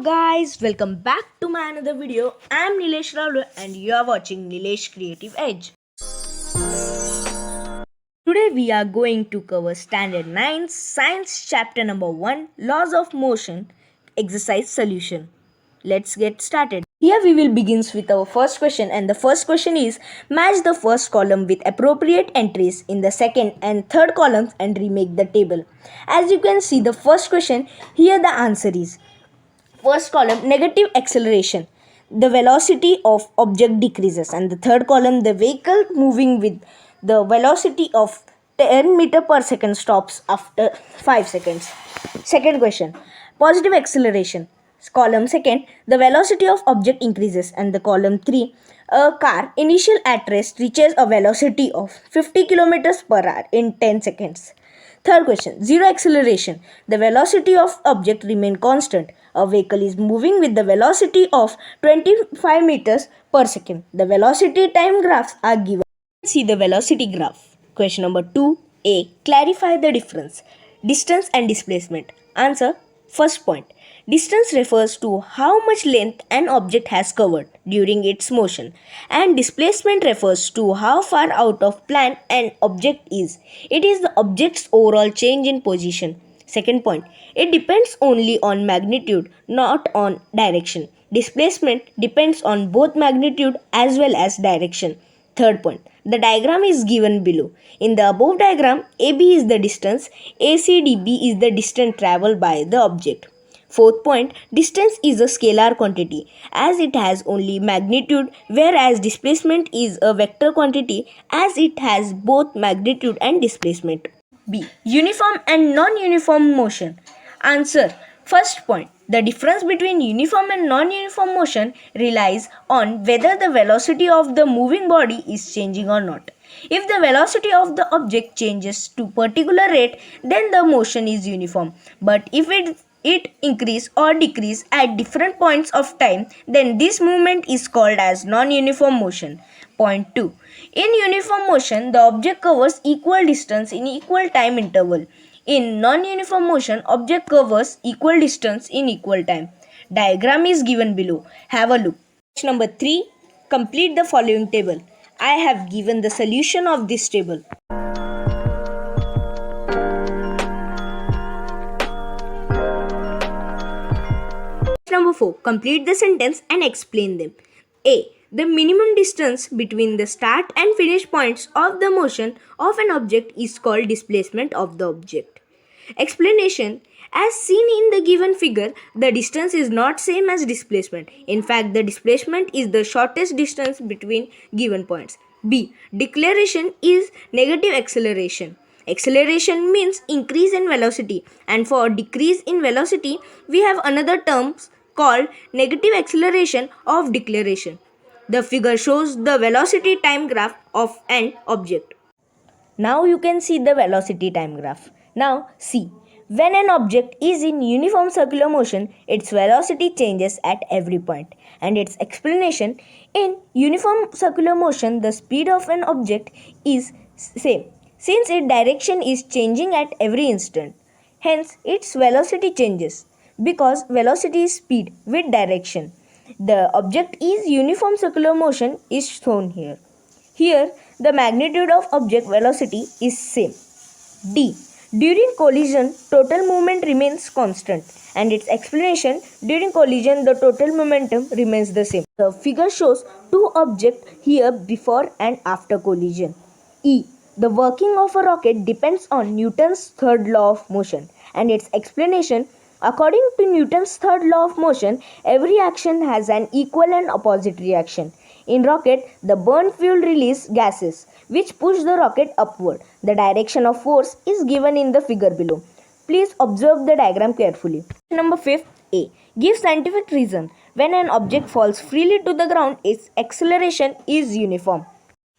Guys, welcome back to my another video. I'm Nilesh and you are watching Nilesh Creative Edge. Today we are going to cover Standard 9 Science Chapter number 1 Laws of Motion Exercise Solution. Let's get started. Here we will begin with our first question, and the first question is match the first column with appropriate entries in the second and third columns and remake the table. As you can see the first question, here the answer is first column negative acceleration, the velocity of object decreases, and the third column the vehicle moving with the velocity of 10 meter per second stops after 5 seconds. Second question positive acceleration, column second the velocity of object increases, and the column 3 a car initial at rest reaches a velocity of 50 kilometers per hour in 10 seconds. Third question, zero acceleration. The velocity of object remain constant. A vehicle is moving with the velocity of 25 meters per second. The velocity time graphs are given. See the velocity graph. Question number 2a. Clarify the difference. Distance and displacement. Answer, first point. Distance refers to how much length an object has covered during its motion, and displacement refers to how far out of plan an object is. It is the object's overall change in position. Second point, it depends only on magnitude, not on direction. Displacement depends on both magnitude as well as direction. Third point, the diagram is given below. In the above diagram, AB is the distance, ACDB is the distance traveled by the object. Fourth point, distance is a scalar quantity as it has only magnitude, whereas displacement is a vector quantity as it has both magnitude and displacement. B. Uniform and non-uniform motion. Answer, first point. The difference between uniform and non-uniform motion relies on whether the velocity of the moving body is changing or not. If the velocity of the object changes to particular rate, then the motion is uniform. But if it increase or decrease at different points of time, then this movement is called as non-uniform motion. Point 2. In uniform motion, the object covers equal distance in equal time interval. In non-uniform motion, object covers equal distance in equal time. Diagram is given below. Have a look. Question number 3. Complete the following table. I have given the solution of this table. Number 4. Complete the sentence and explain them. A. The minimum distance between the start and finish points of the motion of an object is called displacement of the object. Explanation. As seen in the given figure, the distance is not same as displacement. In fact, the displacement is the shortest distance between given points. B. Declaration is negative acceleration. Acceleration means increase in velocity, and for decrease in velocity, we have another term called negative acceleration of declaration. The figure shows the velocity time graph of an object. Now you can see the velocity time graph. Now see, when an object is in uniform circular motion, its velocity changes at every point. And its explanation, in uniform circular motion, the speed of an object is same, since its direction is changing at every instant. Hence, its velocity changes, because velocity is speed with direction. The object is uniform circular motion is shown here. Here, the magnitude of object velocity is same. D. During collision, total movement remains constant, and its explanation, during collision, the total momentum remains the same. The figure shows two objects here before and after collision. E. The working of a rocket depends on Newton's third law of motion, and its explanation, according to Newton's third law of motion, every action has an equal and opposite reaction. In rocket, the burnt fuel release gases which push the rocket upward. The direction of force is given in the figure below. Please observe the diagram carefully. Number 5. A. Give scientific reason. When an object falls freely to the ground, its acceleration is uniform.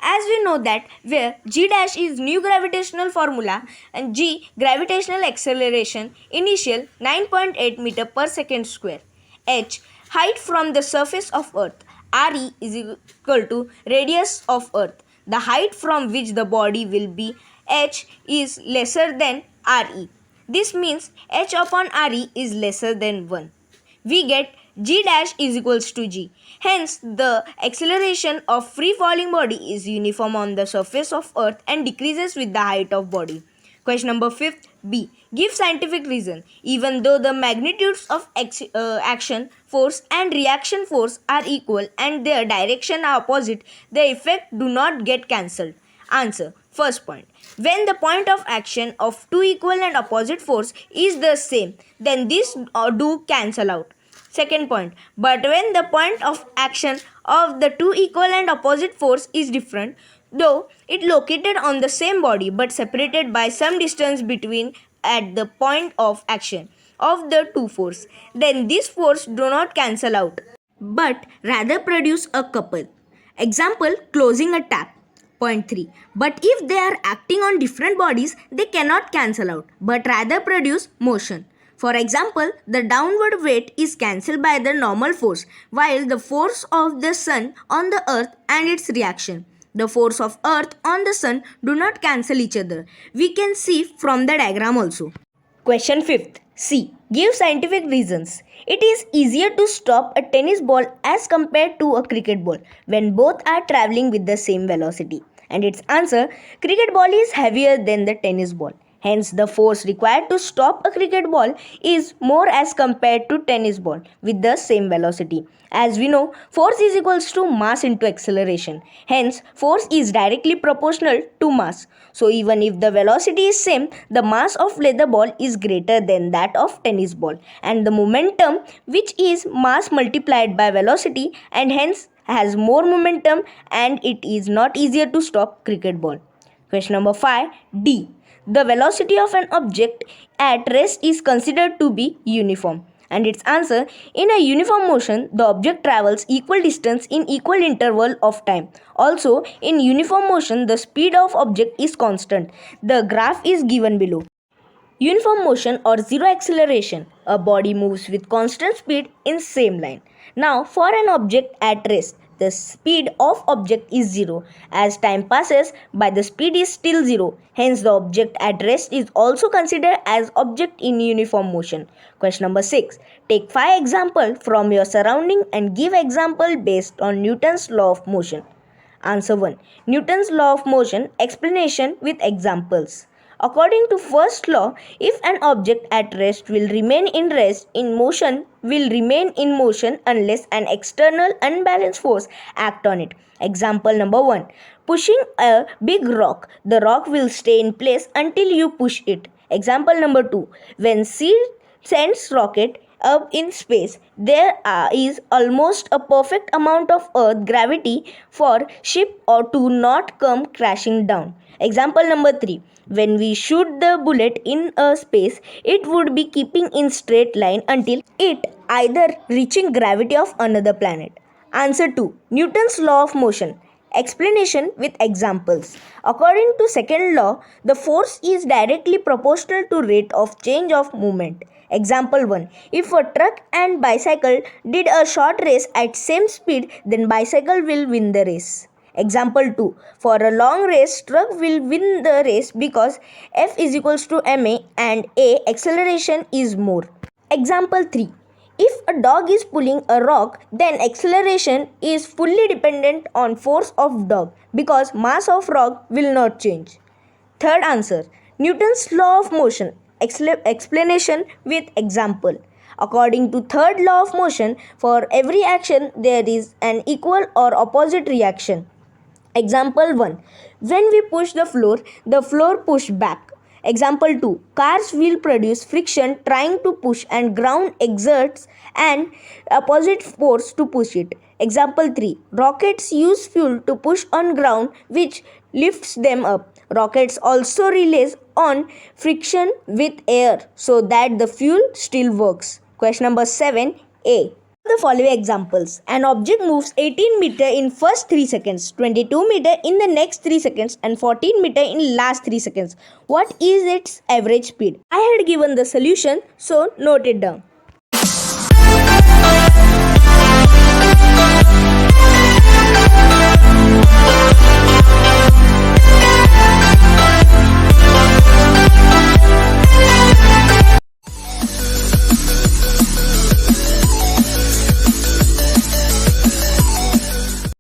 As we know that where g dash is new gravitational formula and g gravitational acceleration initial 9.8 meter per second square, h height from the surface of earth, re is equal to radius of earth. The height from which the body will be h is lesser than re. This means h upon re is lesser than 1. we get g dash is equals to g. Hence, the acceleration of free falling body is uniform on the surface of earth and decreases with the height of body. Question number 5 B. Give scientific reason. Even though the magnitudes of action force and reaction force are equal and their direction are opposite, the effect do not get cancelled. Answer. First point. When the point of action of two equal and opposite force is the same, then these do cancel out. Second point. But when the point of action of the two equal and opposite force is different, though it located on the same body but separated by some distance between at the point of action of the two force, then these force do not cancel out but rather produce a couple. Example, closing a tap. Point 3. But if they are acting on different bodies, they cannot cancel out but rather produce motion. For example, the downward weight is cancelled by the normal force, while the force of the sun on the earth and its reaction. The force of earth on the sun do not cancel each other. We can see from the diagram also. Question 5th. C. Give scientific reasons. It is easier to stop a tennis ball as compared to a cricket ball when both are traveling with the same velocity. And its answer, cricket ball is heavier than the tennis ball. Hence, the force required to stop a cricket ball is more as compared to tennis ball with the same velocity. As we know, force is equals to mass into acceleration. Hence, force is directly proportional to mass. So, even if the velocity is same, the mass of leather ball is greater than that of tennis ball. And the momentum, which is mass multiplied by velocity, and hence has more momentum, and it is not easier to stop cricket ball. Question number 5. D. The velocity of an object at rest is considered to be uniform. And its answer, in a uniform motion, the object travels equal distance in equal interval of time. Also, in uniform motion, the speed of object is constant. The graph is given below. Uniform motion or zero acceleration. A body moves with constant speed in same line. Now, for an object at rest, the speed of object is zero. As time passes by, the speed is still zero. Hence, the object at rest is also considered as object in uniform motion. Question number 6. Take 5 examples from your surrounding and give example based on Newton's law of motion. Answer 1. Newton's law of motion, explanation with examples. According to first law, if an object at rest will remain in rest, in motion will remain in motion unless an external unbalanced force act on it. Example number 1. Pushing a big rock, the rock will stay in place until you push it. Example number 2. When seed sends rocket up in space, there is almost a perfect amount of earth gravity for ship or to not come crashing down. Example number 3. When we shoot the bullet in a space, it would be keeping in straight line until it either reaching gravity of another planet. Answer 2. Newton's law of motion. Explanation with examples. According to second law, the force is directly proportional to rate of change of movement. Example 1. If a truck and bicycle did a short race at same speed, then bicycle will win the race. Example 2. For a long race, truck will win the race because F is equals to ma and a acceleration is more. Example 3. If a dog is pulling a rock, then acceleration is fully dependent on force of dog because mass of rock will not change. Third answer. Newton's law of motion. Explanation with example. According to third law of motion, for every action there is an equal or opposite reaction. Example 1. When we push the floor push back. Example 2. Cars will produce friction trying to push and ground exerts an opposite force to push it. Example 3. Rockets use fuel to push on ground which lifts them up. Rockets also release on friction with air so that the fuel still works. Question number 7a. The following examples. An object moves 18 meter in first 3 seconds, 22 meter in the next 3 seconds and 14 meter in last 3 seconds. What is its average speed? I had given the solution, so note it down.